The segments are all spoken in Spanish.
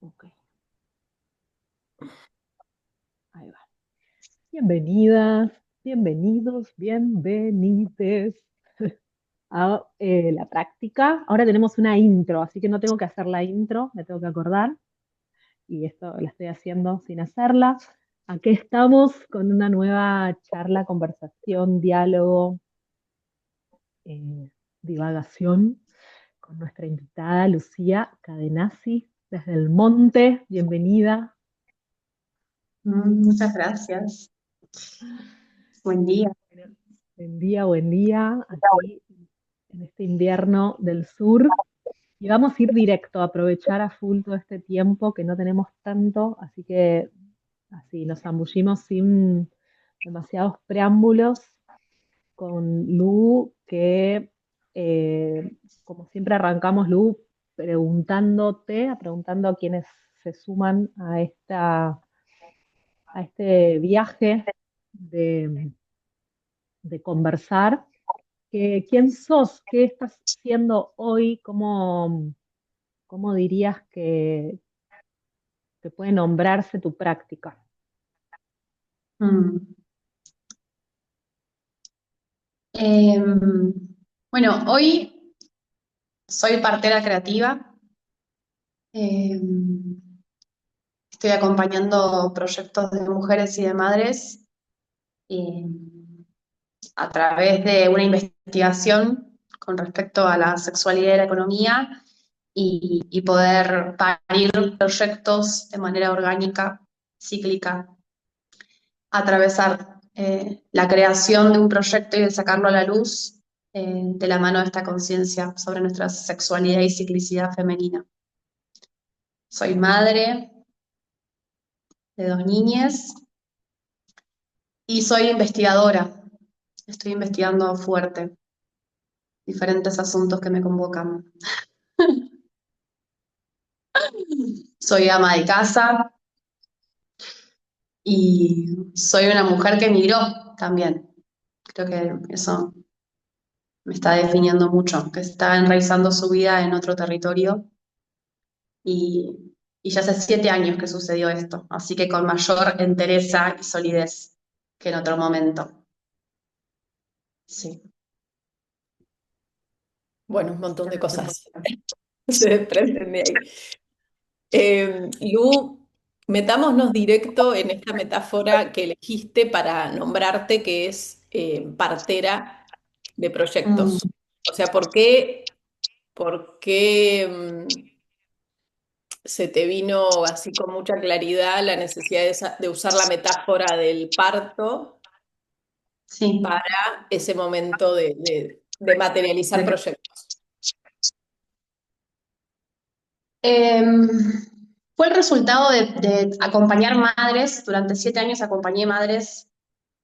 Ok, ahí va. Bienvenidas, bienvenidos, bienvenides a la práctica. Ahora tenemos una intro, así que no tengo que hacer la intro, me tengo que acordar. Y esto la estoy haciendo sin hacerla. Aquí estamos con una nueva charla, conversación, diálogo, eh, divagación con nuestra invitada Lucía Cadenazzi desde el Monte. Bienvenida. Muchas gracias. Buen día. Buen día, aquí en este invierno del sur. Y vamos a ir directo, a aprovechar a full todo este tiempo que no tenemos tanto, así que así nos zambullimos sin demasiados preámbulos con Lu, que como siempre arrancamos, Lu, preguntando a quienes se suman a este viaje de, de conversar, que, ¿quién sos? ¿Qué estás haciendo hoy? ¿Cómo dirías que puede nombrarse tu práctica? Mm. Em, bueno, hoy soy partera creativa. Em, Estoy acompañando proyectos de mujeres y de madres em, a través de una investigación con respecto a la sexualidad y la economía y poder parir proyectos de manera orgánica, cíclica, atravesar la creación de un proyecto y de sacarlo a la luz de la mano de esta conciencia sobre nuestra sexualidad y ciclicidad femenina. Soy madre de dos niñas y soy investigadora. Estoy investigando fuerte diferentes asuntos que me convocan. Soy ama de casa y soy una mujer que emigró también. Creo que eso me está definiendo mucho, que está enraizando su vida en otro territorio y ya hace 7 años que sucedió esto, así que con mayor entereza y solidez que en otro momento. Sí. Bueno, un montón de cosas se desprenden de ahí. Lu, metámonos directo en esta metáfora que elegiste para nombrarte, que es partera de Mm. proyectos. O sea, ¿por qué se te vino así con mucha claridad la necesidad de usar la metáfora del parto Sí. para ese momento de materializar De- proyectos? Em, Fue el resultado de acompañar madres, durante 7 años acompañé madres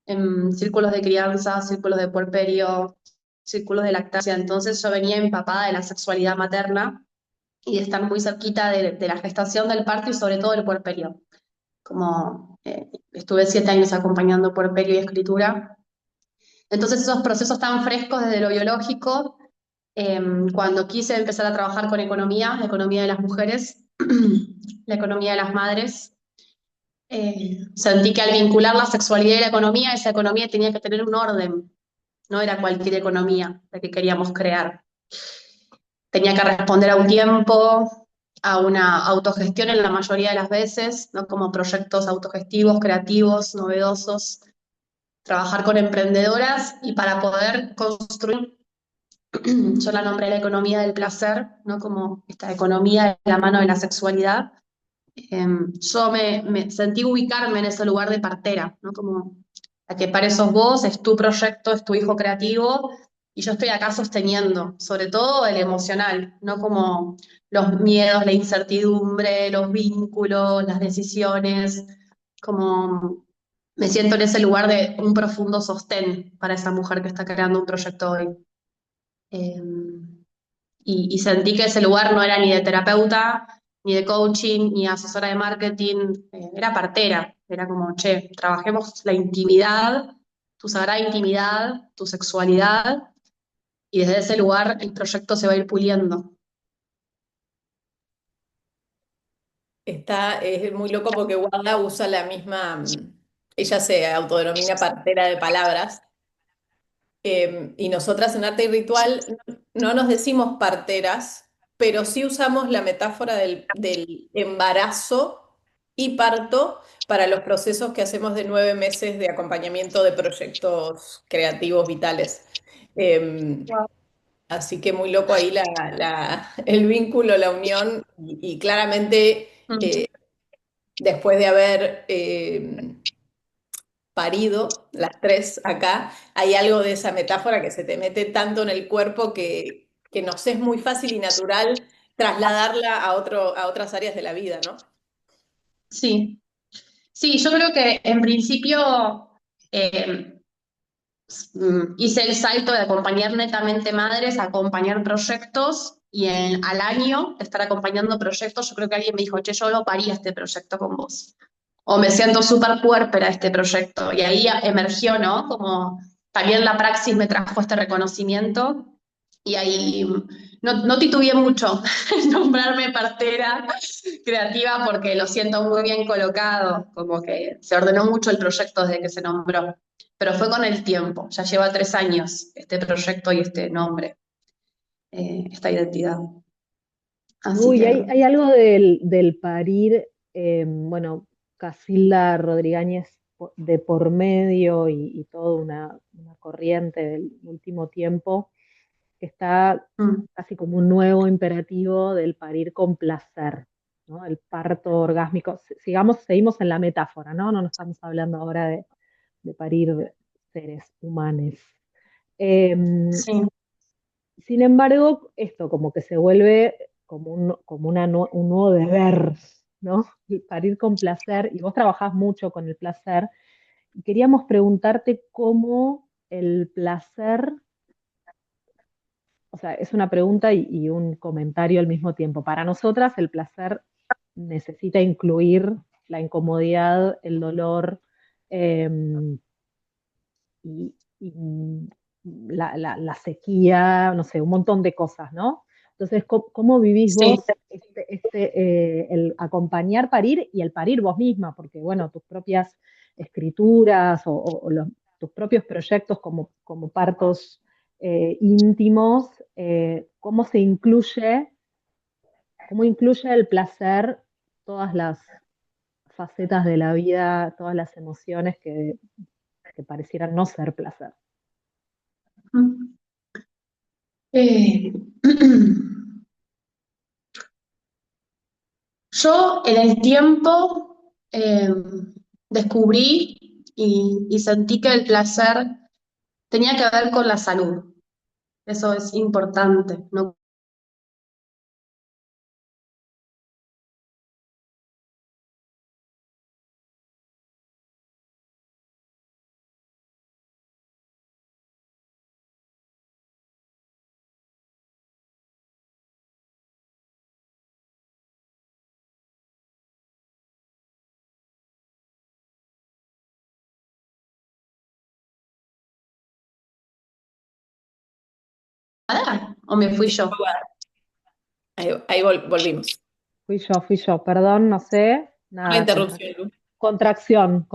en círculos de crianza, círculos de puerperio, círculos de lactancia, entonces yo venía empapada de la sexualidad materna y de estar muy cerquita de la gestación del parto y sobre todo del puerperio. Como estuve 7 años acompañando puerperio y escritura. Entonces esos procesos tan frescos desde lo biológico, cuando quise empezar a trabajar con economía, la economía de las mujeres, la economía de las madres, sentí que al vincular la sexualidad y la economía, esa economía tenía que tener un orden, no era cualquier economía la que queríamos crear. Tenía que responder a un tiempo, a una autogestión en la mayoría de las veces, ¿no? Como proyectos autogestivos, creativos, novedosos, trabajar con emprendedoras y para poder construir, yo la nombré la economía del placer, ¿no? Como esta economía de la mano de la sexualidad. Yo me sentí ubicarme en ese lugar de partera, ¿no? Como la que para sos vos, es tu proyecto, es tu hijo creativo, y yo estoy acá sosteniendo, sobre todo el emocional, no como los miedos, la incertidumbre, los vínculos, las decisiones, como me siento en ese lugar de un profundo sostén para esa mujer que está creando un proyecto hoy. Eh, y sentí que ese lugar no era ni de terapeuta, ni de coaching, ni asesora de marketing, era partera, era como, che, trabajemos la intimidad, tu sagrada intimidad, tu sexualidad, y desde ese lugar el proyecto se va a ir puliendo. Es muy loco porque Wanda usa la misma, ella se autodenomina partera de palabras, y nosotras en arte y ritual no nos decimos parteras, pero sí usamos la metáfora del embarazo y parto para los procesos que hacemos de 9 meses de acompañamiento de proyectos creativos vitales. Eh, Wow. Así que muy loco ahí el vínculo, la unión y claramente Mm. después de haber parido, las tres acá, hay algo de esa metáfora que se te mete tanto en el cuerpo que nos es muy fácil y natural trasladarla a otras áreas de la vida, ¿no? Sí, sí, yo creo que en principio eh, hice el salto de acompañar netamente madres a acompañar proyectos y al año de estar acompañando proyectos, yo creo que alguien me dijo, che, yo lo paría este proyecto con vos. O me siento súper puérpera este proyecto. Y ahí emergió, ¿no? Como también la praxis me trajo este reconocimiento y ahí no titubeé mucho en nombrarme partera creativa porque lo siento muy bien colocado, como que se ordenó mucho el proyecto desde que se nombró, pero fue con el tiempo, ya lleva 3 años este proyecto y este nombre, esta identidad. Así Uy, que, hay algo del parir, bueno, Casilda Rodríguez de por medio y toda una corriente del último tiempo que está mm, casi como un nuevo imperativo del parir con placer, ¿no? El parto orgásmico. Seguimos en la metáfora, ¿no? No nos estamos hablando ahora de parir seres humanos. Em, sí, Sin embargo, esto como que se vuelve como un nuevo deber, ¿no? El parir con placer, y vos trabajás mucho con el placer, y queríamos preguntarte cómo el placer, o sea, es una pregunta y un comentario al mismo tiempo. Para nosotras el placer necesita incluir la incomodidad, el dolor, y la sequía, no sé, un montón de cosas, ¿no? Entonces, ¿cómo vivís sí, vos el acompañar parir y el parir vos misma? Porque, bueno, tus propias escrituras tus propios proyectos como partos íntimos, cómo incluye el placer todas las facetas de la vida, todas las emociones que parecieran no ser placer. mm. Eh, yo en el tiempo descubrí y sentí que el placer tenía que ver con la salud. Eso es importante, ¿no? ¿O me fui yo? Ahí volvimos. Fui yo, perdón, no sé, Una nada, interrupción, Lu. contracción,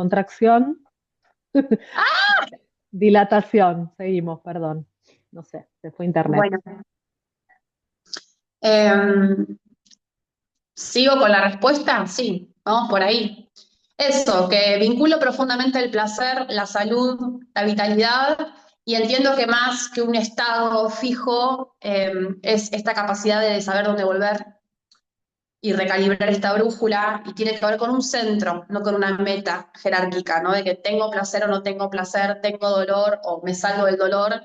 dilatación, seguimos, perdón, no sé, se fue internet. Bueno, em, ¿sigo con la respuesta? Sí, vamos por ahí. Eso, que vinculo profundamente el placer, la salud, la vitalidad, y entiendo que más que un estado fijo, es esta capacidad de saber dónde volver y recalibrar esta brújula, y tiene que ver con un centro, no con una meta jerárquica, ¿no? De que tengo placer o no tengo placer, tengo dolor o me salgo del dolor,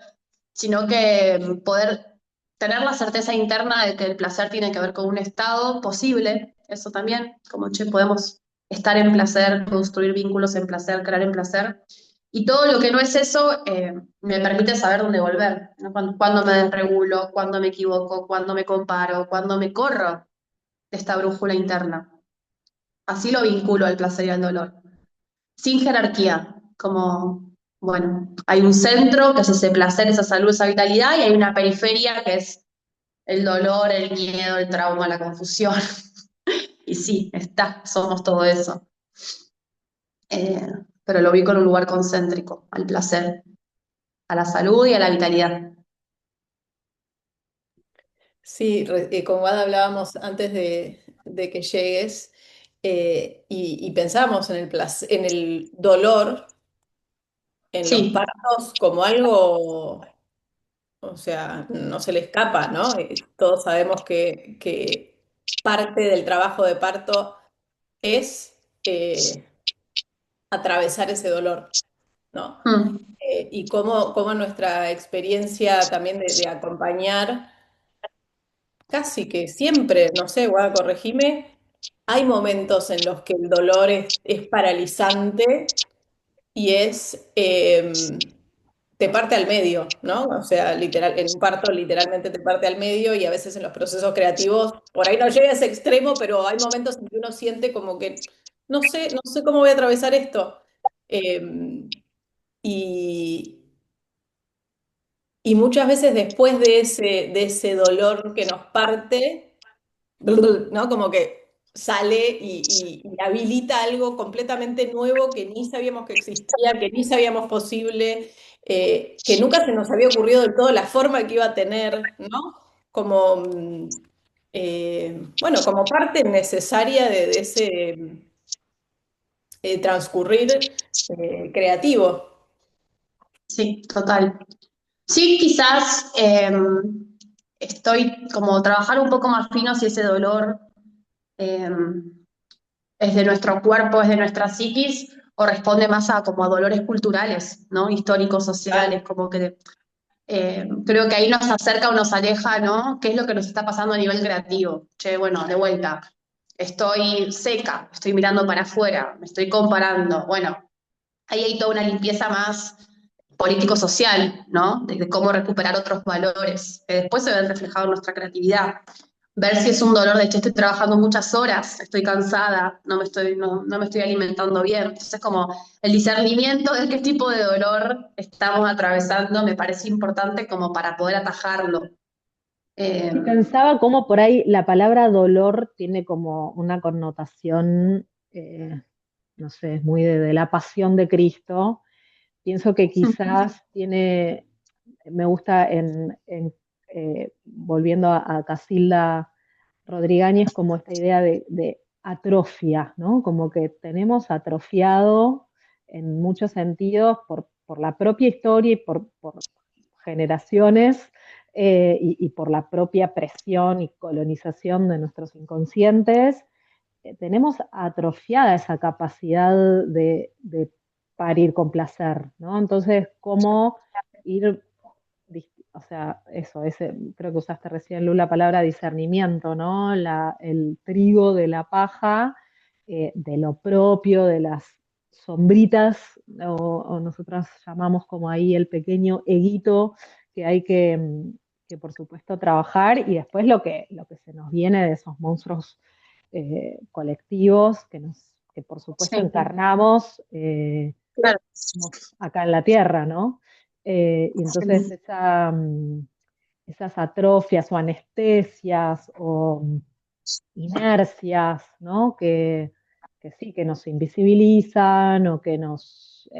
sino que poder tener la certeza interna de que el placer tiene que ver con un estado posible, eso también, como che, podemos estar en placer, construir vínculos en placer, crear en placer, y todo lo que no es eso me permite saber dónde volver, ¿no? Cuando me desregulo, cuando me equivoco, cuando me comparo, cuando me corro de esta brújula interna. Así lo vinculo al placer y al dolor, sin jerarquía, como, bueno, hay un centro que es ese placer, esa salud, esa vitalidad, y hay una periferia que es el dolor, el miedo, el trauma, la confusión, y y sí, somos todo eso. Eh, pero lo ubico en un lugar concéntrico, al placer, a la salud y a la vitalidad. Sí, con Wada hablábamos antes de que llegues y pensamos en el en el dolor en los Sí, partos como algo, o sea, no se le escapa, ¿no? Todos sabemos que parte del trabajo de parto es atravesar ese dolor, ¿no? mm, Y cómo nuestra experiencia también de acompañar, casi que siempre, no sé, Guada, corregime, hay momentos en los que el dolor es paralizante y te parte al medio, ¿no? O sea, literal, en un parto literalmente te parte al medio y a veces en los procesos creativos, por ahí no llega a ese extremo, pero hay momentos en que uno siente como que, no sé cómo voy a atravesar esto. Eh, y, y muchas veces después de ese dolor que nos parte, ¿no? Como que sale y habilita algo completamente nuevo que ni sabíamos que existía, que ni sabíamos posible, que nunca se nos había ocurrido del todo la forma que iba a tener, ¿no? Como, bueno, como parte necesaria de ese transcurrir creativo. sí, total. Sí, quizás estoy como trabajar un poco más fino si ese dolor eh, es de nuestro cuerpo, es de nuestra psiquis, o responde más a como a dolores culturales, ¿no? Históricos, sociales, como que creo que ahí nos acerca o nos aleja, ¿no? ¿Qué es lo que nos está pasando a nivel creativo? Che, bueno, de vuelta, estoy seca, estoy mirando para afuera, me estoy comparando. Bueno, ahí hay toda una limpieza más político-social, ¿no? De cómo recuperar otros valores, que después se ven reflejados en nuestra creatividad. Ver si es un dolor de, che, estoy trabajando muchas horas, estoy cansada, no me estoy alimentando bien. Entonces, como el discernimiento de qué tipo de dolor estamos atravesando me parece importante como para poder atajarlo. Eh, Y pensaba cómo por ahí la palabra dolor tiene como una connotación, no sé, es muy de la pasión de Cristo. Pienso que quizás tiene, me gusta volviendo a Casilda Rodríguez, como esta idea de atrofia, ¿no? Como que tenemos atrofiado en muchos sentidos por la propia historia y por generaciones y por la propia presión y colonización de nuestros inconscientes, tenemos atrofiada esa capacidad de parir con placer, ¿no? Entonces, ¿cómo ir, o sea, eso, creo que usaste recién, Lu, la palabra discernimiento, ¿no? El trigo de la paja, de lo propio, de las sombritas, o nosotras llamamos como ahí el pequeño eguito que hay que por supuesto trabajar y después lo que se nos viene de esos monstruos colectivos que por supuesto sí, encarnamos claro. acá en la Tierra, ¿no? Y entonces Sí. esas atrofias o anestesias o inercias, ¿no? Que sí, que nos invisibilizan o que nos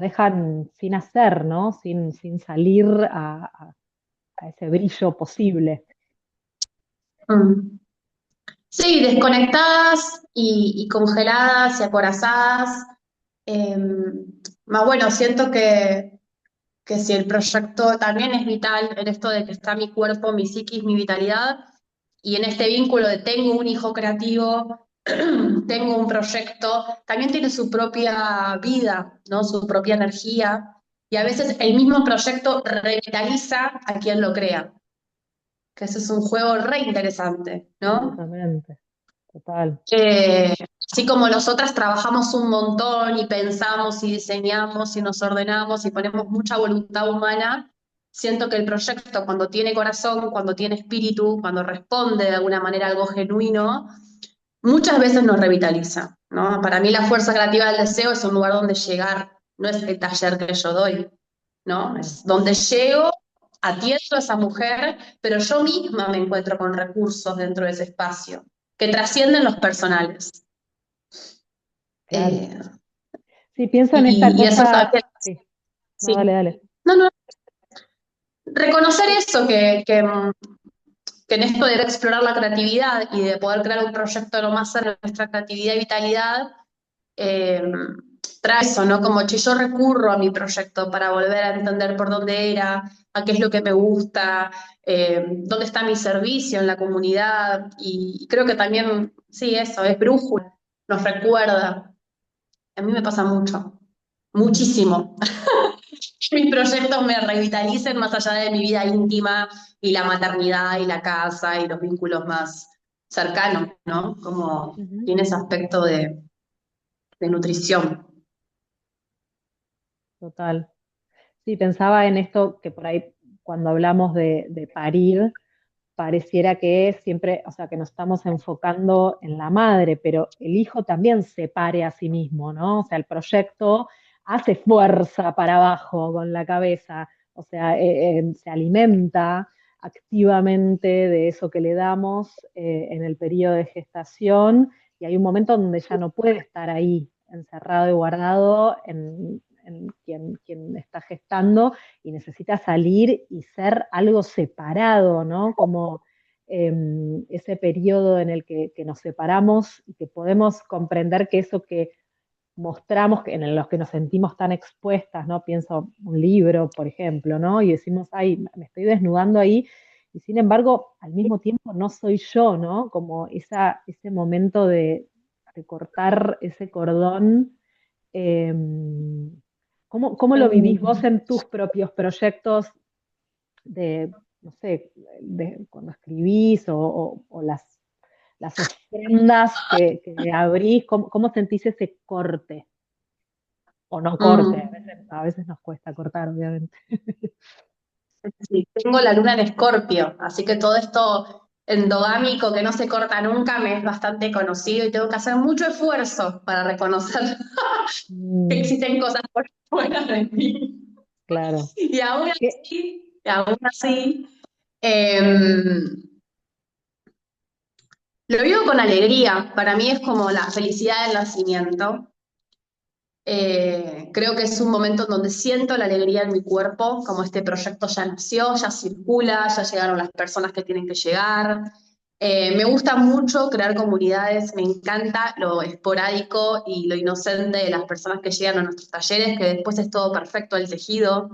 dejan sin hacer, ¿no? Sin salir a ese brillo posible. Mm. Sí, desconectadas y congeladas y acorazadas. Eh, Más bueno, siento que si el proyecto también es vital en esto de que está mi cuerpo, mi psiquis, mi vitalidad, y en este vínculo de tengo un hijo creativo, tengo un proyecto, también tiene su propia vida, ¿no? Su propia energía, y a veces el mismo proyecto revitaliza a quien lo crea, que eso es un juego re interesante, ¿no? Absolutamente, total. Así como nosotras trabajamos un montón y pensamos y diseñamos y nos ordenamos y ponemos mucha voluntad humana, siento que el proyecto cuando tiene corazón, cuando tiene espíritu, cuando responde de alguna manera a algo genuino, muchas veces nos revitaliza, ¿no? Para mí la fuerza creativa del deseo es un lugar donde llegar, no es el taller que yo doy, ¿no? Claro. Es donde llego atiendo a esa mujer, pero yo misma me encuentro con recursos dentro de ese espacio que trascienden los personales. Claro. Eh, Sí, pienso en esta y eso cosa. también, Sí, no, sí. dale, dale. No, no, reconocer eso, que en esto de explorar la creatividad y de poder crear un proyecto lo más cerca de nuestra creatividad y vitalidad, eh, trae eso, ¿no? Como che, yo recurro a mi proyecto para volver a entender por dónde era, a qué es lo que me gusta, dónde está mi servicio en la comunidad, y creo que también, sí, eso, es brújula, nos recuerda. A mí me pasa mucho, muchísimo. Que mis proyectos me revitalicen más allá de mi vida íntima y la maternidad y la casa y los vínculos más cercanos, ¿no? Como Ujú. tiene ese aspecto de nutrición. Total. Sí, pensaba en esto que por ahí cuando hablamos de parir, pareciera que siempre, o sea, que nos estamos enfocando en la madre, pero el hijo también se pare a sí mismo, ¿no? O sea, el proyecto hace fuerza para abajo con la cabeza, o sea, se alimenta activamente de eso que le damos en el periodo de gestación y hay un momento donde ya no puede estar ahí encerrado y guardado en quien está gestando y necesita salir y ser algo separado, ¿no? Como ese periodo en el que nos separamos y que podemos comprender que eso que mostramos, en los que nos sentimos tan expuestas, ¿no? Pienso un libro, por ejemplo, ¿no? Y decimos, ay, me estoy desnudando ahí, y sin embargo, al mismo tiempo no soy yo, ¿no? Como ese momento de cortar ese cordón. eh, ¿Cómo lo vivís vos Mm. en tus propios proyectos de, no sé, de cuando escribís o las ofrendas que abrís? ¿Cómo sentís ese corte? O no corte, Mm. a veces nos cuesta cortar, obviamente. Sí, tengo la luna en Escorpio, así que todo esto endogámico que no se corta nunca me es bastante conocido y tengo que hacer mucho esfuerzo para reconocer que Mm, existen cosas por fuera de mí. claro. Y aún ¿Qué? así, y aún así, em, lo vivo con alegría. Para mí es como la felicidad del nacimiento. Creo que es un momento en donde siento la alegría en mi cuerpo, como este proyecto ya nació, ya circula, ya llegaron las personas que tienen que llegar. Me gusta mucho crear comunidades, me encanta lo esporádico y lo inocente de las personas que llegan a nuestros talleres, que después es todo perfecto, el tejido,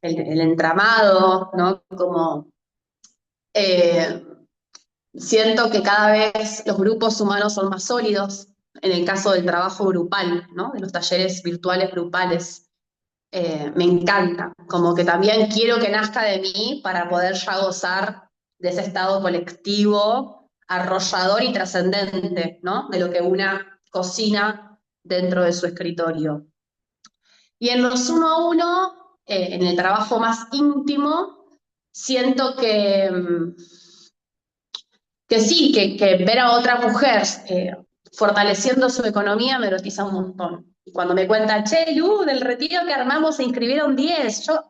el entramado, ¿no? Como eh, siento que cada vez los grupos humanos son más sólidos, en el caso del trabajo grupal, ¿no? De los talleres virtuales grupales. Me encanta, como que también quiero que nazca de mí para poder ya gozar de ese estado colectivo, arrollador y trascendente, ¿no? De lo que una cocina dentro de su escritorio. Y en los uno a uno, en el trabajo más íntimo, siento que sí, que ver a otra mujer fortaleciendo su economía me erotiza un montón. Y cuando me cuentan, che, Lu, del retiro que armamos se inscribieron 10 yo,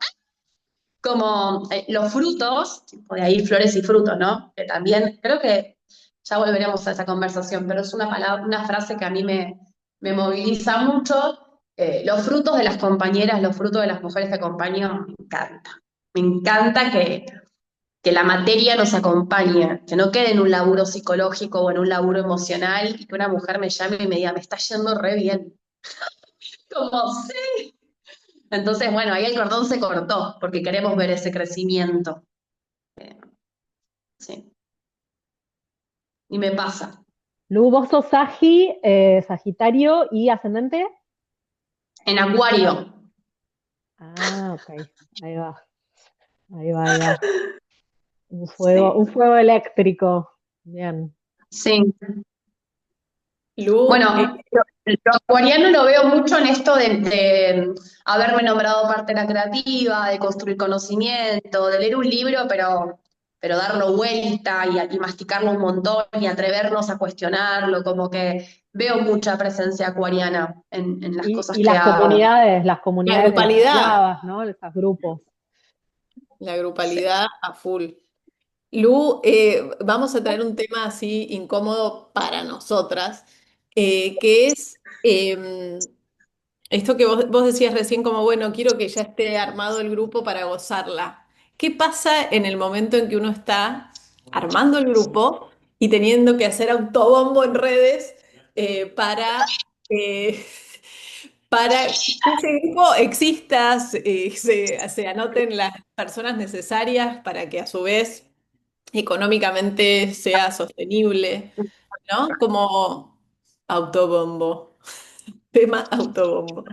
como los frutos, tipo de ahí flores y frutos, ¿no? Que también, creo que ya volveremos a esa conversación, pero es una palabra, una frase que a mí me moviliza mucho. Los frutos de las compañeras, los frutos de las mujeres que acompaño, me encanta. Me encanta que la materia nos acompañe, que no quede en un laburo psicológico o en un laburo emocional y que una mujer me llame y me diga, me está yendo re bien. Como, sí. Entonces, bueno, ahí el cordón se cortó porque queremos ver ese crecimiento. Sí, y me pasa. Lu, vos sos Sagitario y ascendente. En Acuario, Ah, ok, ahí va, ahí va, ahí va. Un sí, fuego eléctrico. Bien. sí. Lu, Bueno, lo acuariano lo veo mucho en esto de haberme nombrado parte de la creativa, de construir conocimiento, de leer un libro, pero darlo vuelta y masticarlo un montón y atrevernos a cuestionarlo, como que veo mucha presencia acuariana en las cosas Y que hago. la las comunidades de grupalidad. esclavas, ¿no? Esos grupos. la grupalidad a full. Lu, vamos a traer un tema así incómodo para nosotras, que es esto que vos decías recién como, bueno, quiero que ya esté armado el grupo para gozarla. ¿Qué pasa en el momento en que uno está armando el grupo y teniendo que hacer autobombo en redes eh, para que ese grupo exista, se anoten las personas necesarias para que a su vez económicamente sea sostenible, ¿no? Como autobombo, tema autobombo.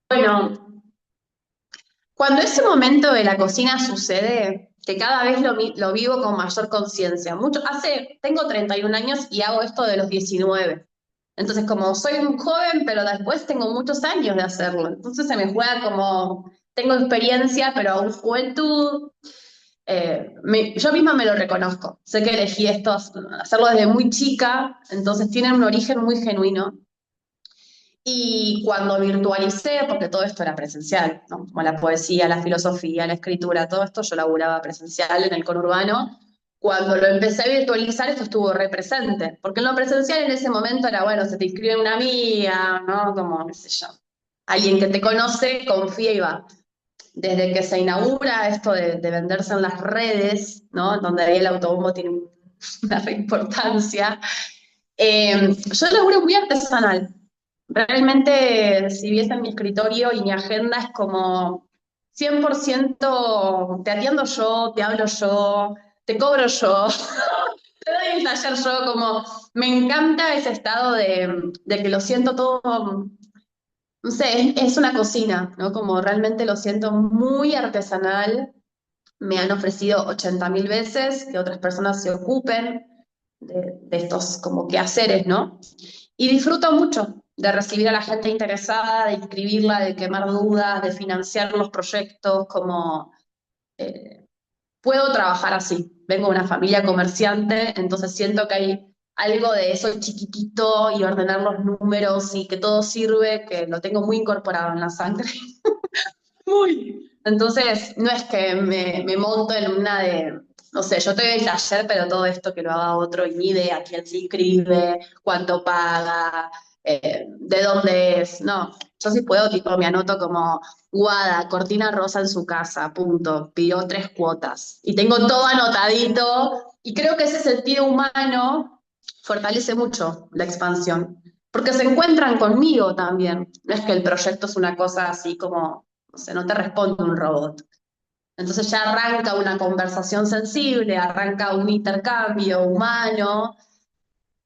Bueno, cuando ese momento de la cocina sucede, que cada vez lo vivo con mayor conciencia. Tengo 31 años y hago esto de los 19. Entonces, como soy un joven, pero después tengo muchos años de hacerlo. Entonces se me juega como, tengo experiencia, pero aún juventud. Yo misma me lo reconozco. Sé que elegí esto, hacerlo desde muy chica, entonces tiene un origen muy genuino. Y cuando virtualicé, porque todo esto era presencial, ¿no? Como la poesía, la filosofía, la escritura, todo esto yo laburaba presencial en el conurbano. Cuando lo empecé a virtualizar, esto estuvo re presente, porque en lo presencial en ese momento era, bueno, se te inscribe una amiga, ¿no? Como, qué sé yo, alguien que te conoce, confía y va. Desde que se inaugura esto de venderse en las redes, ¿no? Donde ahí el autobombo tiene una re importancia, yo laburo muy artesanal. Realmente, si vies en mi escritorio y mi agenda es como 100% te atiendo yo, te hablo yo, te cobro yo, te doy el taller yo, como me encanta ese estado de que lo siento todo, no sé, es una cocina, ¿no? Como realmente lo siento muy artesanal. Me han ofrecido 80.000 veces que otras personas se ocupen de estos como quehaceres, ¿no? Y disfruto mucho de recibir a la gente interesada, de inscribirla, de quemar dudas, de financiar los proyectos, como eh, puedo trabajar así. Vengo de una familia comerciante, entonces siento que hay algo de eso chiquitito y ordenar los números y que todo sirve, que lo tengo muy incorporado en la sangre. Muy. Entonces, no es que me monto en una de, no sé, yo te doy el taller, pero todo esto que lo haga otro y ni idea quién se inscribe, cuánto paga, de dónde es. No, yo sí puedo, tipo, me anoto como Guada, cortina rosa en su casa, punto. Pidió 3 cuotas. Y tengo todo anotadito. Y creo que ese sentido humano fortalece mucho la expansión. Porque se encuentran conmigo también. No es que el proyecto es una cosa así como no sé, no te responde un robot. Entonces ya arranca una conversación sensible, arranca un intercambio humano,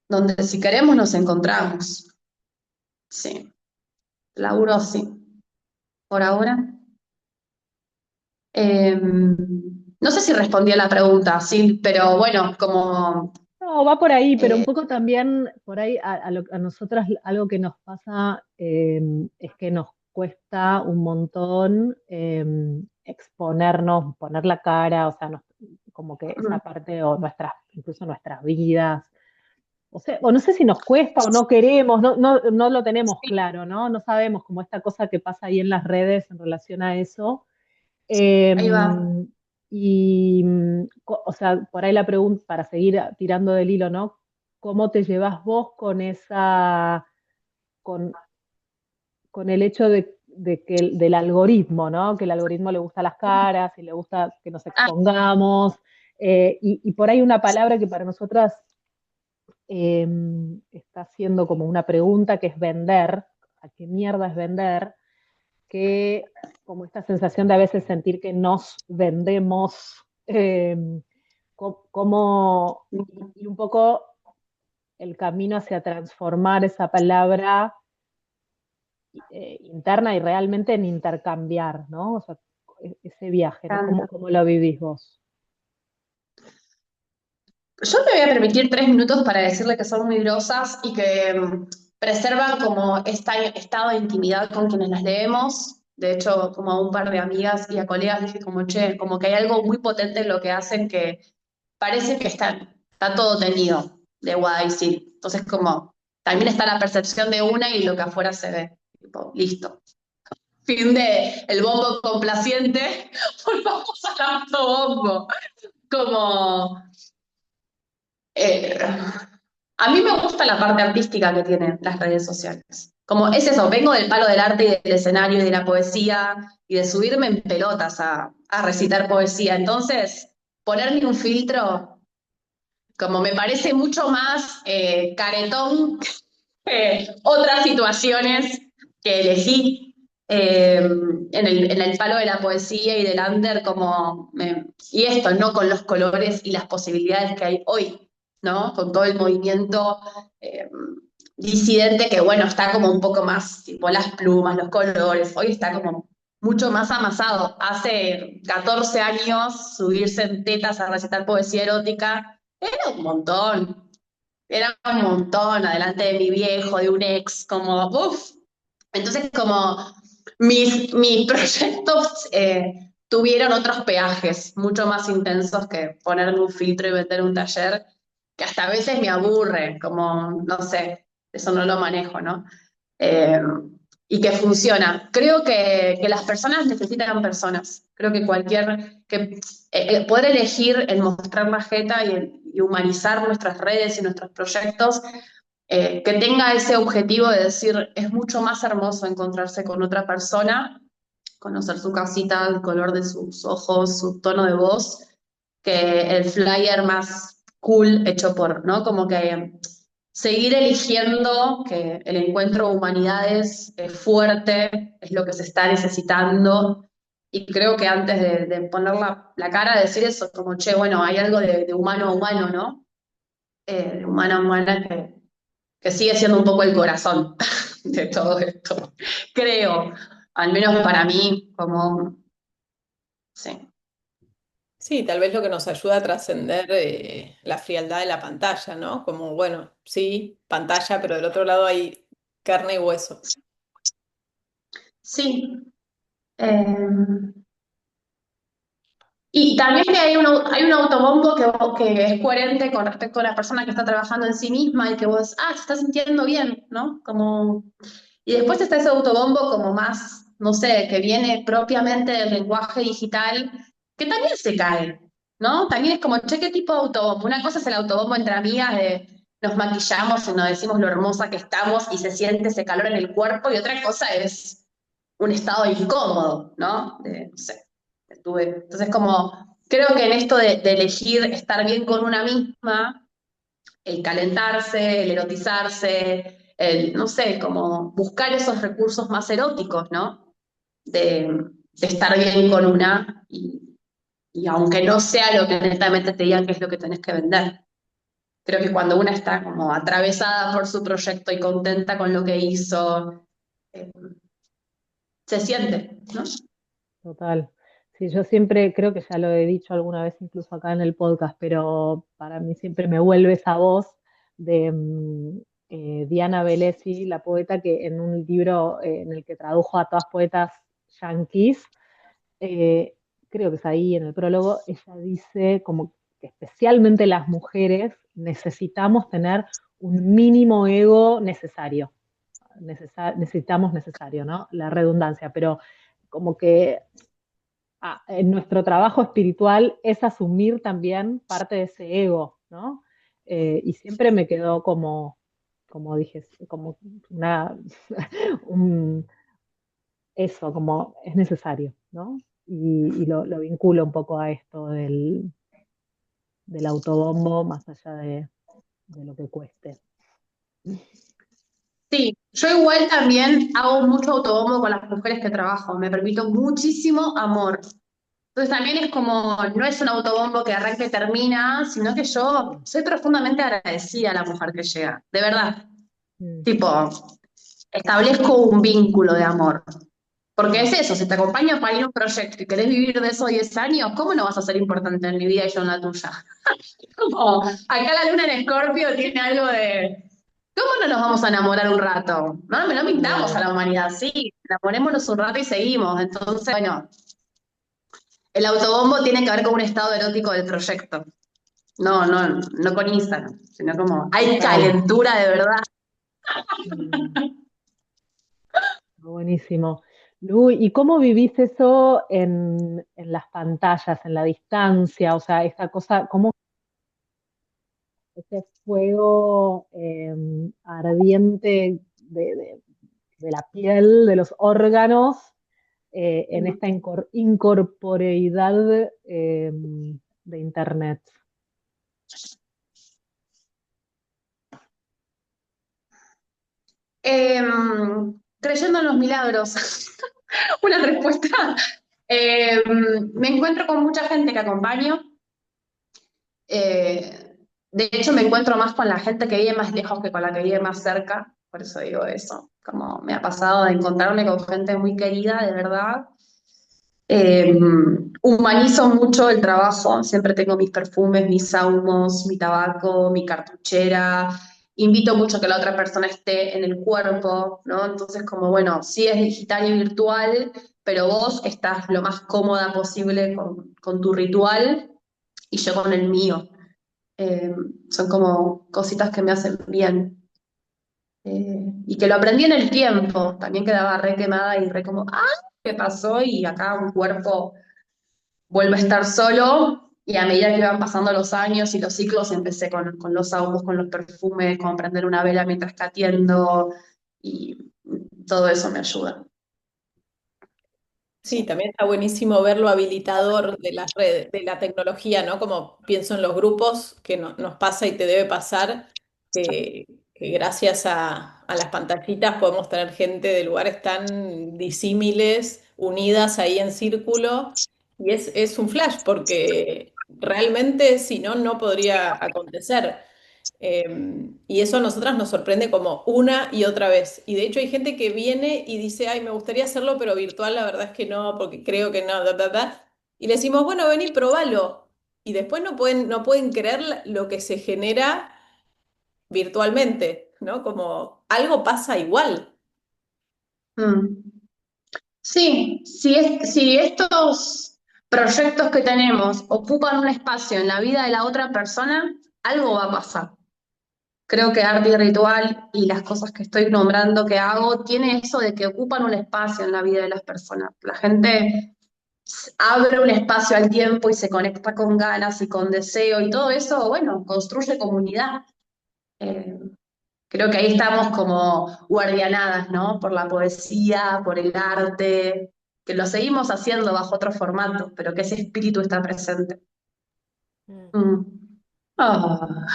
donde si queremos nos encontramos. Sí, laburo así, por ahora. No sé si respondí a la pregunta, sí, pero bueno, como... No, va por ahí, pero un eh, poco también por ahí a nosotras algo que nos pasa es que nos cuesta un montón exponernos, poner la cara, o sea, como que esa parte o incluso nuestras vidas, o sea, o no sé si nos cuesta o no queremos, no lo tenemos claro, ¿no? No sabemos como esta cosa que pasa ahí en las redes en relación a eso. Eh, ahí va. o sea, por ahí la pregunta, para seguir tirando del hilo, ¿no? ¿Cómo te llevas vos con con, con el hecho del algoritmo, ¿no? Que el algoritmo le gusta las caras y le gusta que nos Ah, expongamos. Y por ahí una palabra que para nosotras eh, está siendo como una pregunta que es vender. ¿A qué mierda es vender? Que como esta sensación de a veces sentir que nos vendemos, como, y un poco el camino hacia transformar esa palabra interna y realmente en intercambiar, ¿no? O sea, ese viaje, ¿no? encanta. ¿Cómo lo vivís vos? Yo me voy a permitir 3 minutos para decirle que son muy grosas y que preservan como este estado de intimidad con quienes las leemos. De hecho, como a un par de amigas y a colegas dije como, che, como que hay algo muy potente en lo que hacen que parece que está todo tenido de Guadalajara. Entonces, como también está la percepción de una y lo que afuera se ve. Tipo, listo. Fin de el bombo complaciente, volvamos al autobombo. Como, eh, a mí me gusta la parte artística que tienen las redes sociales. Como es eso, vengo del palo del arte y del escenario y de la poesía y de subirme en pelotas a recitar poesía. Entonces, ponerle un filtro, como me parece mucho más caretón otras situaciones que elegí en el palo de la poesía y del under, y esto, ¿no? Con los colores y las posibilidades que hay hoy, ¿no? Con todo el movimiento eh, disidente que, bueno, está como un poco más, tipo las plumas, los colores, hoy está como mucho más amasado. Hace 14 años subirse en tetas a recitar poesía erótica era un montón. Era un montón, adelante de mi viejo, de un ex, como, uff. Entonces, como mis proyectos tuvieron otros peajes mucho más intensos que ponerme un filtro y meter un taller, que hasta a veces me aburre, como, no sé, eso no lo manejo, ¿no? Eh, y que funciona. Creo que las personas necesitan personas. Creo que poder elegir el mostrar la jeta y humanizar nuestras redes y nuestros proyectos, que tenga ese objetivo de decir, es mucho más hermoso encontrarse con otra persona, conocer su casita, el color de sus ojos, su tono de voz, que el flyer más cool hecho por, ¿no? Como que seguir eligiendo que el encuentro de humanidades es fuerte, es lo que se está necesitando. Y creo que antes de poner la cara, decir eso, como, che, bueno, hay algo de humano a humano, ¿no? De humana a humana que sigue siendo un poco el corazón de todo esto. Creo, al menos para mí, como, sí. Sí, tal vez lo que nos ayuda a trascender la frialdad de la pantalla, ¿no? Como, bueno, sí, pantalla, pero del otro lado hay carne y hueso. Sí. eh, Y también que hay un autobombo que es coherente con respecto a la persona que está trabajando en sí misma y que vos, se está sintiendo bien, ¿no? Como, y después está ese autobombo como más, no sé, que viene propiamente del lenguaje digital, que también se cae, ¿no? También es como, che, ¿qué tipo de autobombo? Una cosa es el autobombo entre amigas de nos maquillamos y nos decimos lo hermosa que estamos y se siente ese calor en el cuerpo, y otra cosa es un estado incómodo, ¿no? No sé. Entonces, como creo que en esto de elegir estar bien con una misma, el calentarse, el erotizarse, no sé, como buscar esos recursos más eróticos, ¿no? De estar bien con una y aunque no sea lo que netamente te digan que es lo que tenés que vender. Creo que cuando una está como atravesada por su proyecto y contenta con lo que hizo, eh, se siente, ¿no? Total. Sí, yo siempre creo que ya lo he dicho alguna vez, incluso acá en el podcast, pero para mí siempre me vuelve esa voz de Diana Velesi, la poeta que en un libro en el que tradujo a todas poetas yanquis, eh, creo que es ahí en el prólogo, ella dice como que especialmente las mujeres necesitamos tener un mínimo ego necesario. Necesitamos necesario, ¿no? La redundancia, pero como que en nuestro trabajo espiritual es asumir también parte de ese ego, ¿no? Y siempre me quedó como dije, como una, un- eso, como es necesario, ¿no? Y lo vinculo un poco a esto del autobombo, más allá de lo que cueste. Sí, yo igual también hago mucho autobombo con las mujeres que trabajo, me permito muchísimo amor. Entonces también es como, no es un autobombo que arranca y termina, sino que yo soy profundamente agradecida a la mujer que llega, de verdad. Mm, Tipo, establezco un vínculo de amor. Porque es mm, eso, si te acompaño para ir a un proyecto y querés vivir de esos 10 años, ¿cómo no vas a ser importante en mi vida y yo en la tuya? Como, acá la luna en Escorpio tiene algo de, ¿cómo no nos vamos a enamorar un rato? No mintamos a claro. la humanidad, sí, enamorémonos un rato y seguimos. Entonces, bueno, el autobombo tiene que ver con un estado erótico del proyecto. No con Instagram, sino como, hay Total. calentura de verdad. Mm. Buenísimo. Lu, ¿y cómo vivís eso en las pantallas, en la distancia? O sea, esta cosa, ¿cómo ese fuego ardiente de la piel, de los órganos, en esta incorporeidad de Internet? Creyendo en los milagros. Una respuesta. Me encuentro con mucha gente que acompaño. De hecho, me encuentro más con la gente que vive más lejos que con la que vive más cerca. Por eso digo eso. Como me ha pasado de encontrarme con gente muy querida, de verdad. Eh, Humanizo mucho el trabajo, siempre tengo mis perfumes, mis sahumos, mi tabaco, mi cartuchera, invito mucho que la otra persona esté en el cuerpo, ¿no? Entonces, como bueno, sí es digital y virtual, pero vos estás lo más cómoda posible con tu ritual y yo con el mío. Eh, Son como cositas que me hacen bien. Y que lo aprendí en el tiempo, también quedaba re quemada y re como, ah, ¿qué pasó? Y acá un cuerpo vuelvo a estar solo y a medida que iban pasando los años y los ciclos empecé con los ahumas, con los perfumes, con prender una vela mientras está atiendo y todo eso me ayuda. Sí, Sí. también está buenísimo ver lo habilitador de las redes, de la tecnología, ¿no? Como pienso en los grupos que nos pasa y te debe pasar, que gracias a las pantallitas podemos tener gente de lugares tan disímiles, unidas ahí en círculo, y es un flash, porque realmente si no, no podría acontecer. Y eso a nosotras nos sorprende como una y otra vez. Y de hecho hay gente que viene y dice, ay, me gustaría hacerlo, pero virtual la verdad es que no, porque creo que no, da, da, da. Y le decimos, bueno, vení, probalo. Y después no pueden creer lo que se genera virtualmente, ¿no? Como algo pasa igual. Mm. Sí, si estos proyectos que tenemos ocupan un espacio en la vida de la otra persona, algo va a pasar. Creo que arte y ritual y las cosas que estoy nombrando que hago tiene eso de que ocupan un espacio en la vida de las personas. La gente abre un espacio al tiempo y se conecta con ganas y con deseo y todo eso, bueno, construye comunidad. Eh, Creo que ahí estamos como guardianadas, ¿no? Por la poesía, por el arte, que lo seguimos haciendo bajo otro formato, pero que ese espíritu está presente. Mm. Mm. Ah.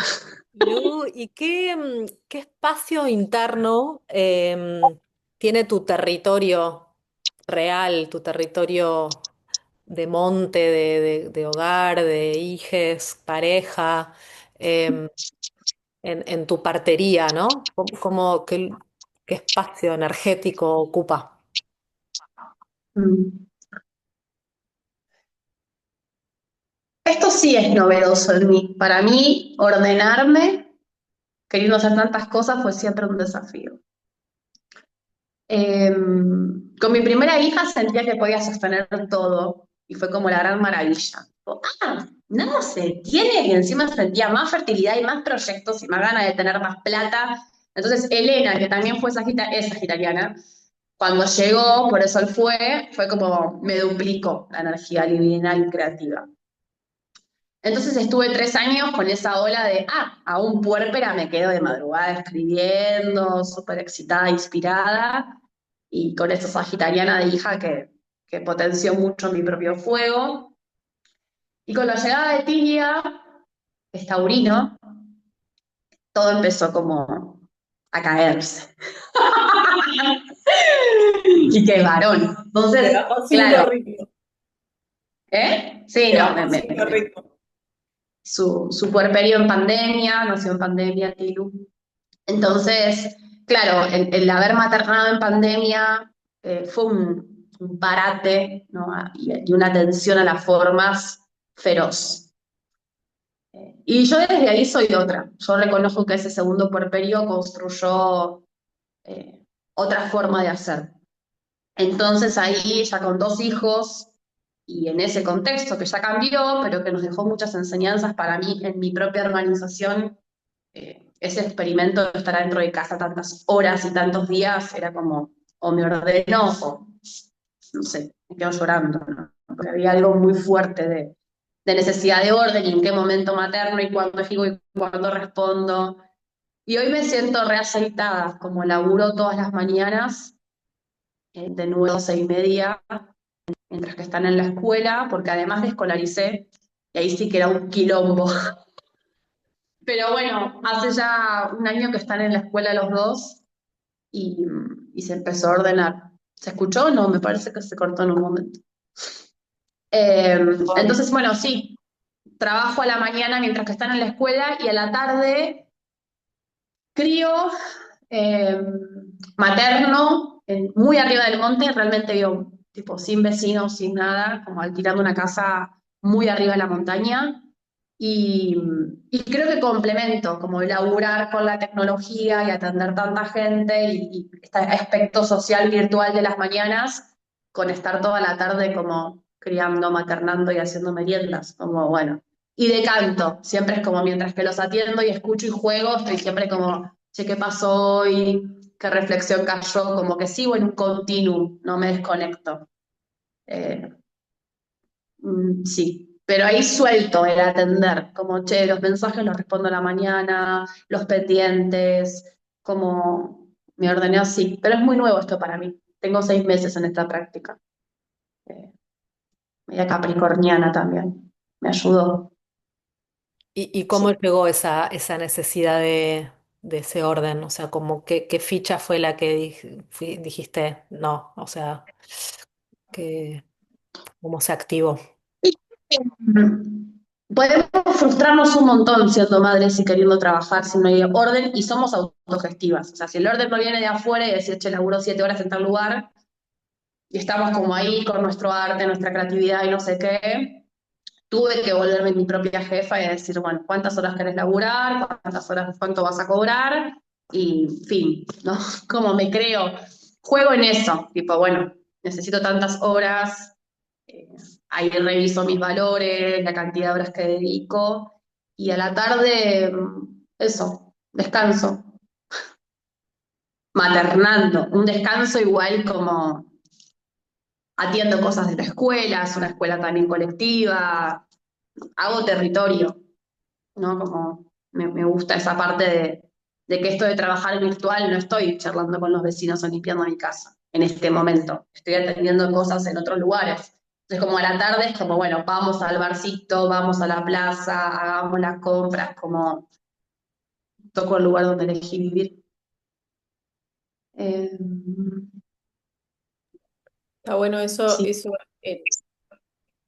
Lu, ¿y qué espacio interno tiene tu territorio real, tu territorio de monte, de hogar, de hijes, pareja, em, en tu partería, ¿no? ¿Qué espacio energético ocupa? Mm. Esto sí es novedoso en mí. Para mí, ordenarme, queriendo hacer tantas cosas, fue siempre un desafío. Con mi primera hija sentía que podía sostener todo y fue como la gran maravilla. Nada se detiene y encima sentía más fertilidad y más proyectos y más ganas de tener más plata. Entonces Elena, que también es sagitariana, cuando llegó, por eso él fue como me duplicó la energía livinal y creativa. Entonces estuve 3 años con esa ola de, aún puérpera me quedo de madrugada escribiendo, súper excitada, inspirada, y con esa sagitariana de hija que potenció mucho mi propio fuego. Y con la llegada de Tilia, que es taurino, todo empezó como a caerse. Y que varón. Le Entonces, bajó cinco claro, ritmos. ¿eh? Sí, Le no, bajó cinco ritmos. su puerperio en pandemia, nació en pandemia, Tilu. Entonces, claro, el haber maternado en pandemia fue un parate, ¿no? Y una atención a las formas feroz. Y yo desde ahí soy otra. Yo reconozco que ese segundo puerperio construyó eh, otra forma de hacer. Entonces ahí, ya con 2 hijos, y en ese contexto que ya cambió, pero que nos dejó muchas enseñanzas para mí en mi propia organización, ese experimento de estar dentro de casa tantas horas y tantos días era como, o me ordeno no sé, me quedo llorando, ¿no? Porque había algo muy fuerte de necesidad de orden y en qué momento materno y cuándo escribo y cuándo respondo. Y hoy me siento reaceitada, como laburo todas las mañanas, de 9 a 6:30, mientras que están en la escuela, porque además me escolaricé, y ahí sí que era un quilombo. Pero bueno, hace ya un año que están en la escuela los dos y, y se empezó a ordenar. ¿Se escuchó o no? Me parece que se cortó en un momento. Entonces, bueno, sí, trabajo a la mañana mientras que están en la escuela y a la tarde crío eh, materno, muy arriba del monte, realmente vivo tipo sin vecinos, sin nada, como alquilando una casa muy arriba de la montaña. Y, y creo que complemento, como laburar con la tecnología y atender tanta gente y este aspecto social virtual de las mañanas, con estar toda la tarde como criando, maternando y haciendo meriendas, como bueno. Y de canto, siempre es como mientras que los atiendo y escucho y juego, estoy siempre como, che, ¿qué pasó hoy? ¿Qué reflexión cayó? Como que sigo en un continuum, no me desconecto. Eh, sí, pero ahí suelto el atender, como, che, los mensajes los respondo a la mañana, los pendientes, como me ordené así. Pero es muy nuevo esto para mí. Tengo 6 meses en esta práctica. Eh, Media capricorniana también. Me ayudó. Y cómo Sí. llegó esa necesidad de ese orden? O sea, como qué ficha fue la que dijiste, no, o sea, que, cómo se activó. Podemos frustrarnos un montón siendo madres y queriendo trabajar si no hay orden y somos autogestivas. O sea, si el orden no viene de afuera y decir, che, laburo 7 horas en tal lugar y estamos como ahí con nuestro arte, nuestra creatividad y no sé qué, tuve que volverme mi propia jefa y decir, bueno, ¿cuántas horas querés laburar? ¿Cuántas horas, cuánto vas a cobrar? Y fin, ¿no? Como me creo, juego en eso, tipo, bueno, necesito tantas horas, eh, ahí reviso mis valores, la cantidad de horas que dedico, y a la tarde, eso, descanso, maternando, un descanso igual como atiendo cosas de la escuela, es una escuela también colectiva, hago territorio, ¿no? Como me gusta esa parte de que esto de trabajar virtual no estoy charlando con los vecinos o limpiando mi casa en este momento, estoy atendiendo cosas en otros lugares. Entonces, como a la tarde es como, bueno, vamos al barcito, vamos a la plaza, hagamos las compras, como toco el lugar donde elegí vivir. Eh, Está bueno eso, sí, eso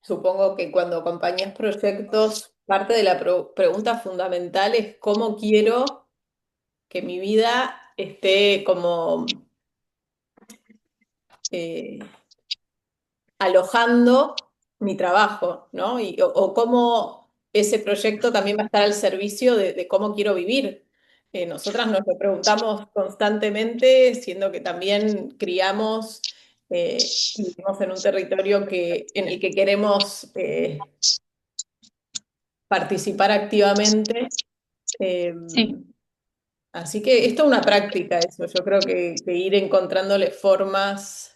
supongo que cuando acompañas proyectos, parte de la pregunta fundamental es cómo quiero que mi vida esté como eh, alojando mi trabajo, ¿no? O cómo ese proyecto también va a estar al servicio de cómo quiero vivir. Nosotras nos lo preguntamos constantemente, siendo que también criamos y vivimos en un territorio en el que queremos participar activamente. Eh, sí. Así que esto es una práctica, eso. Yo creo que ir encontrándole formas.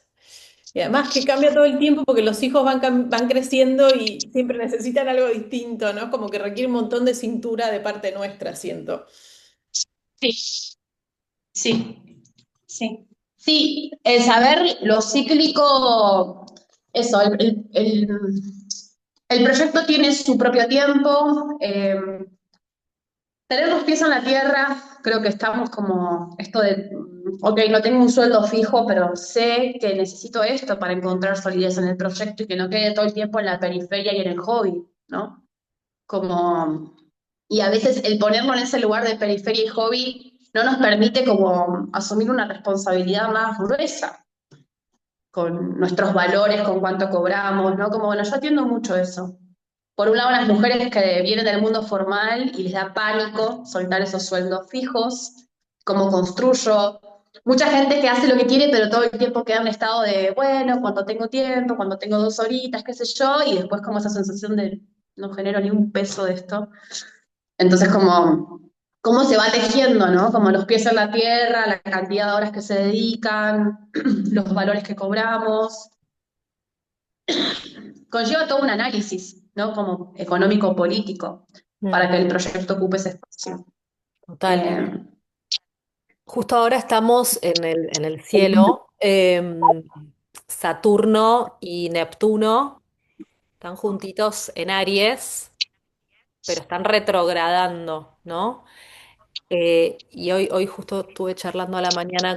Y además que cambia todo el tiempo porque los hijos van creciendo y siempre necesitan algo distinto, ¿no? Como que requiere un montón de cintura de parte nuestra, siento. Sí, sí, sí. Sí, el saber lo cíclico, eso, el proyecto tiene su propio tiempo. Tener los pies en la tierra, creo que estamos como esto de, ok, no tengo un sueldo fijo, pero sé que necesito esto para encontrar solidez en el proyecto y que no quede todo el tiempo en la periferia y en el hobby, ¿no? Como, y a veces el ponerlo en ese lugar de periferia y hobby no nos permite como asumir una responsabilidad más gruesa con nuestros valores, con cuánto cobramos, ¿no? Como, bueno, yo atiendo mucho eso. Por un lado, las mujeres que vienen del mundo formal y les da pánico soltar esos sueldos fijos, cómo construyo. Mucha gente que hace lo que quiere, pero todo el tiempo queda en un estado de, bueno, cuando tengo tiempo, cuando tengo 2 horitas, qué sé yo, y después como esa sensación de no genero ni un peso de esto. Entonces, como, cómo se va tejiendo, ¿no? Como los pies en la tierra, la cantidad de horas que se dedican, los valores que cobramos. conlleva todo un análisis, ¿no? Como económico-político, Mm, para que el proyecto ocupe ese espacio. total. Eh, Justo ahora estamos en el cielo. Saturno y Neptuno están juntitos en Aries, pero están retrogradando, ¿no? Y hoy justo estuve charlando a la mañana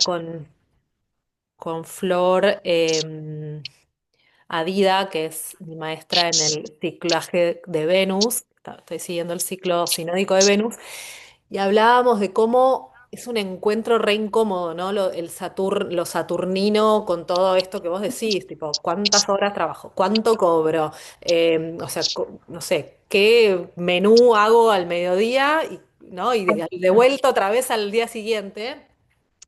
con Flor Adida, que es mi maestra en el ciclaje de Venus. Estoy siguiendo el ciclo sinódico de Venus. Y hablábamos de cómo es un encuentro re incómodo, ¿no? Lo saturnino con todo esto que vos decís, tipo, ¿cuántas horas trabajo? ¿Cuánto cobro? O sea, no sé, ¿qué menú hago al mediodía? Y, ¿no? Y de vuelta otra vez al día siguiente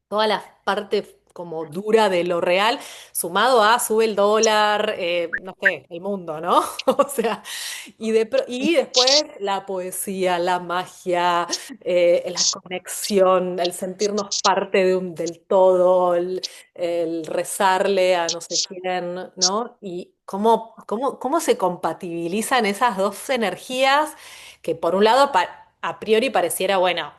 toda la parte como dura de lo real, sumado a sube el dólar, no sé, el mundo, ¿no? O sea, y después la poesía, la magia, la conexión, el sentirnos parte del todo, el rezarle a no sé quién, ¿no? Y cómo se compatibilizan esas dos energías que por un lado a priori pareciera, bueno,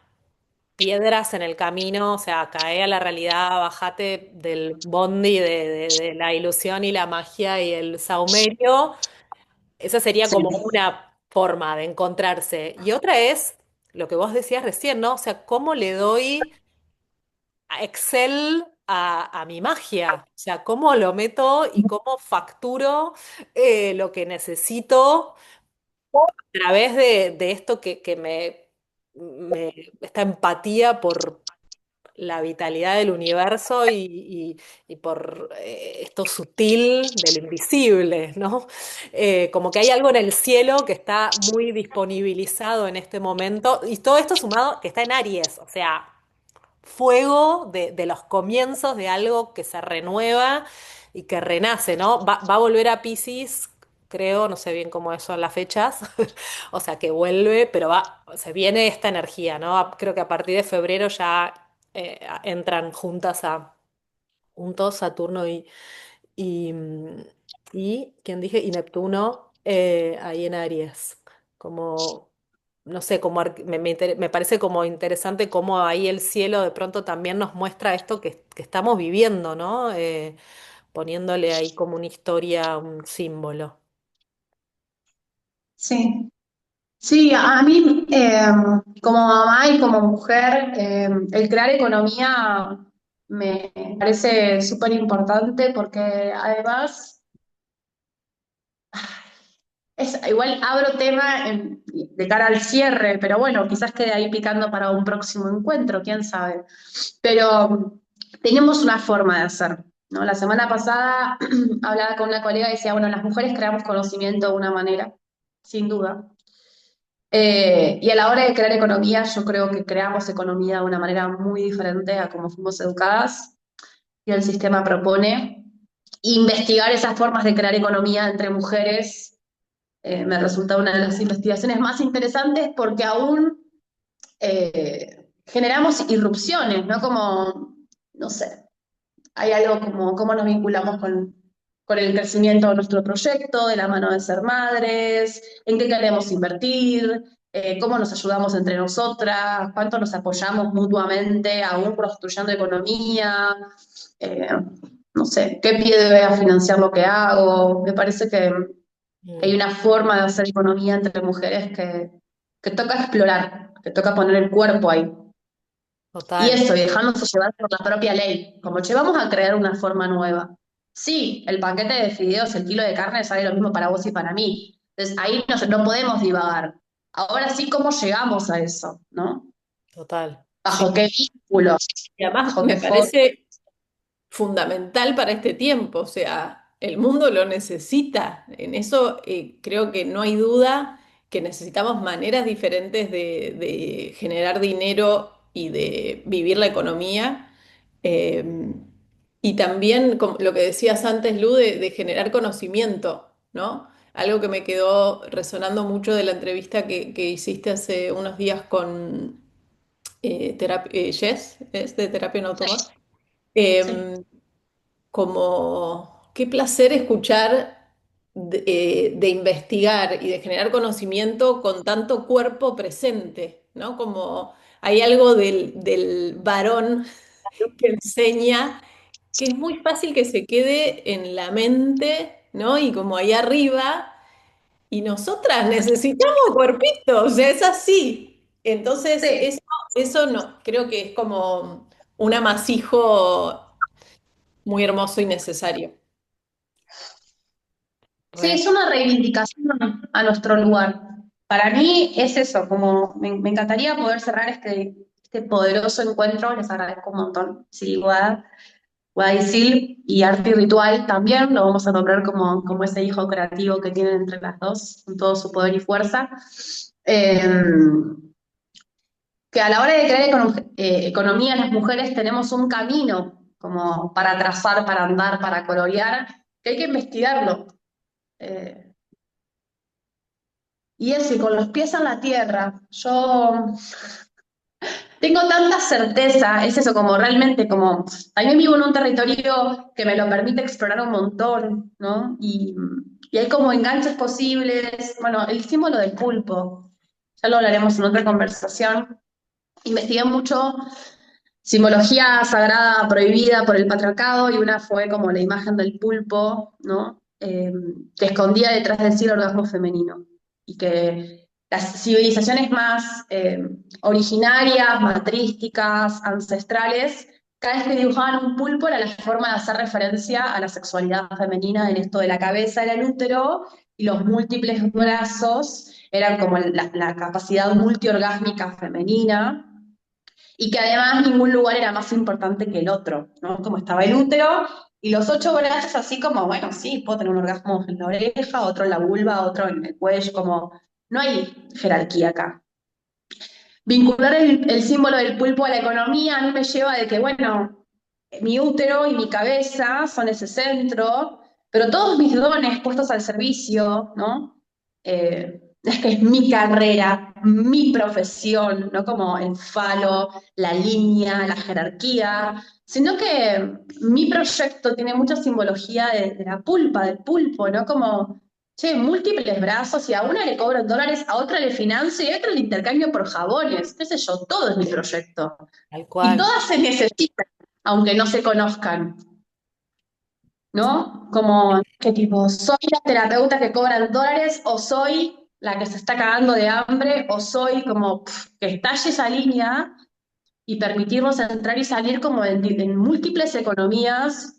piedras en el camino, o sea, cae a la realidad, bajate del bondi de la ilusión y la magia y el saumerio. Esa sería sí, como una forma de encontrarse. Y otra es lo que vos decías recién, ¿no? O sea, ¿cómo le doy a Excel a mi magia? O sea, ¿cómo lo meto y cómo facturo lo que necesito a través de esto que esta empatía por la vitalidad del universo y por esto sutil de lo invisible, ¿no? Como que hay algo en el cielo que está muy disponibilizado en este momento y todo esto sumado que está en Aries, o sea, fuego de los comienzos de algo que se renueva y que renace, ¿no? Va a volver a Piscis, creo, no sé bien cómo son las fechas, o sea que vuelve, pero se viene esta energía, ¿no? Creo que a partir de febrero ya entran juntos Saturno y, mm, y ¿quién dije? Y Neptuno ahí en Aries. Como, no sé, me parece como interesante cómo ahí el cielo de pronto también nos muestra esto que estamos viviendo, ¿no? Poniéndole ahí como una historia, un símbolo. sí. Sí, a mí, como mamá y como mujer, el crear economía me parece súper importante porque además igual abro tema de cara al cierre, pero bueno, quizás quede ahí picando para un próximo encuentro, quién sabe. Pero tenemos una forma de hacer, ¿no? La semana pasada hablaba con una colega y decía, bueno, las mujeres creamos conocimiento de una manera, sin duda. Y a la hora de crear economía, yo creo que creamos economía de una manera muy diferente a cómo fuimos educadas y el sistema propone. Investigar esas formas de crear economía entre mujeres me resulta una de las investigaciones más interesantes porque aún generamos irrupciones, ¿no? Como, no sé, hay algo como cómo nos vinculamos con el crecimiento de nuestro proyecto, de la mano de ser madres, en qué queremos invertir, cómo nos ayudamos entre nosotras, cuánto nos apoyamos mutuamente, aún construyendo economía, eh, no sé, qué pie debe a financiar lo que hago. Me parece que hay Mm, una forma de hacer economía entre mujeres que toca explorar, que toca poner el cuerpo ahí. Y total. eso, y dejándose llevar por la propia ley, como che, vamos a crear una forma nueva. Sí, el paquete de fideos, el kilo de carne sale lo mismo para vos y para mí. Entonces ahí no podemos divagar. Ahora sí, ¿cómo llegamos a eso? ¿No? Total. Sí. ¿Bajo qué vínculo? Y además ¿Bajo qué me forma? parece fundamental para este tiempo, o sea, el mundo lo necesita. En eso creo que no hay duda que necesitamos maneras diferentes de generar dinero y de vivir la economía. Eh, y también como lo que decías antes, Lu, de generar conocimiento, ¿no? Algo que me quedó resonando mucho de la entrevista que hiciste hace unos días con Jess, es de Terapia en Automar. Sí. Como qué placer escuchar. de investigar y de generar conocimiento con tanto cuerpo presente, ¿no? Como hay algo del varón que enseña que es muy fácil que se quede en la mente, ¿no? Y como ahí arriba, y nosotras necesitamos cuerpito, o sea, es así. Entonces, Sí. eso no, creo que es como un amasijo muy hermoso y necesario. Sí, Re. es una reivindicación a nuestro lugar. Para mí es eso, como me encantaría poder cerrar este poderoso encuentro, les agradezco un montón. Sí, Guadaisil y Arte y Ritual también lo vamos a nombrar como ese hijo creativo que tienen entre las dos, con todo su poder y fuerza. Eh, que a la hora de crear economía, las mujeres tenemos un camino como para trazar, para andar, para colorear, que hay que investigarlo. Eh, y es que con los pies en la tierra, yo tengo tanta certeza, es eso, como realmente, como también vivo en un territorio que me lo permite explorar un montón, ¿no? Y hay como enganches posibles, bueno, el símbolo del pulpo, ya lo hablaremos en otra conversación. Investigué mucho simbología sagrada prohibida por el patriarcado y una fue como la imagen del pulpo, ¿no? Que escondía detrás de sí el orgasmo femenino y que las civilizaciones más originarias, matrísticas, ancestrales, cada vez que dibujaban un pulpo era la forma de hacer referencia a la sexualidad femenina en esto de la cabeza era el útero y los múltiples brazos eran como la capacidad multiorgásmica femenina y que además ningún lugar era más importante que el otro, ¿no? Como estaba el útero y los 8 brazos así como, bueno, sí, puedo tener un orgasmo en la oreja, otro en la vulva, otro en el cuello, como no hay jerarquía acá. Vincular el símbolo del pulpo a la economía a mí me lleva de que, bueno, mi útero y mi cabeza son ese centro, pero todos mis dones puestos al servicio, ¿no? Es que es mi carrera, mi profesión, no como el falo, la línea, la jerarquía, sino que mi proyecto tiene mucha simbología de la pulpa, del pulpo, ¿no? Como, che, múltiples brazos y a una le cobro en dólares, a otra le financio y a otra le intercambio por jabones, qué sé yo, todo es mi proyecto. Tal Y cual. todas se necesitan, aunque no se conozcan, ¿no? Como, ¿qué tipo? ¿Soy la terapeuta que cobra en dólares o soy la que se está cagando de hambre o soy como que estalle esa línea y permitirnos entrar y salir como en múltiples economías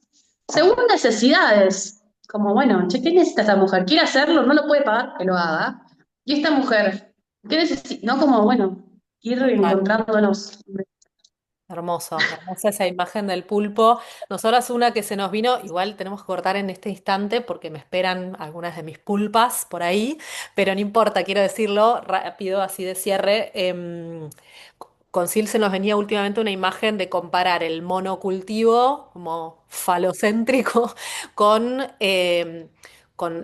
según necesidades? Como, bueno, che, ¿qué necesita esta mujer? ¿Quiere hacerlo? ¿No lo puede pagar? Que lo haga. Y esta mujer, ¿qué necesita? No como, bueno, ir Total. encontrándonos. Hermoso, hermosa esa imagen del pulpo. Nosotras una que se nos vino, igual tenemos que cortar en este instante porque me esperan algunas de mis pulpas por ahí, pero no importa, quiero decirlo rápido, así de cierre. Con Sil se nos venía últimamente una imagen de comparar el monocultivo como falocéntrico con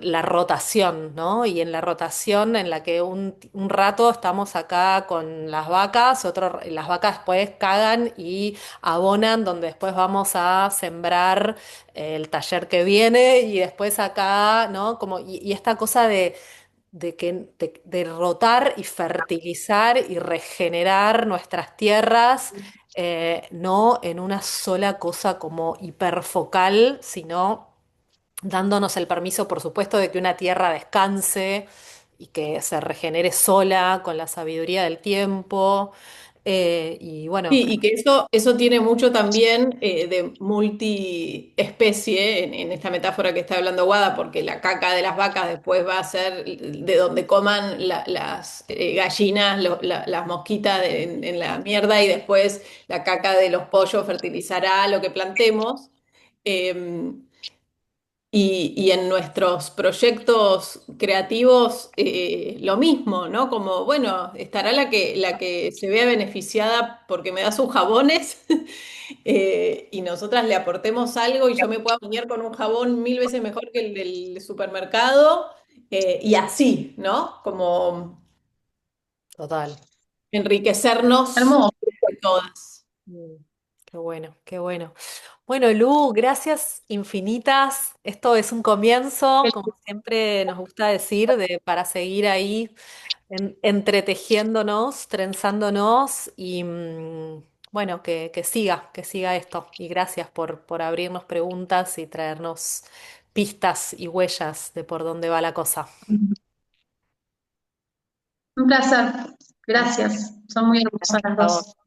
la rotación, ¿no? Y en la rotación en la que un rato estamos acá con las vacas, las vacas después cagan y abonan, donde después vamos a sembrar el taller que viene y después acá, ¿no? Como, y esta cosa de rotar y fertilizar y regenerar nuestras tierras, no en una sola cosa como hiperfocal, sino dándonos el permiso, por supuesto, de que una tierra descanse y que se regenere sola con la sabiduría del tiempo. Y bueno, Sí, y que eso tiene mucho también de multiespecie en esta metáfora que está hablando Guada, porque la caca de las vacas después va a ser de donde coman las gallinas, las mosquitas en la mierda, y después la caca de los pollos fertilizará lo que plantemos. Em, y en nuestros proyectos creativos lo mismo, ¿no? Como, bueno, estará la que se vea beneficiada porque me da sus jabones y nosotras le aportemos algo y yo me pueda bañar con un jabón 1000 veces mejor que el del supermercado y así, ¿no? Como total. enriquecernos Hermoso. de todas. Mm. Qué bueno, qué bueno. Bueno, Lu, gracias infinitas. Esto es un comienzo, como siempre nos gusta decir, para seguir ahí entretejiéndonos, trenzándonos y bueno, que siga esto. Y gracias por abrirnos preguntas y traernos pistas y huellas de por dónde va la cosa. Un placer. Gracias. Son muy hermosas las A vos. dos.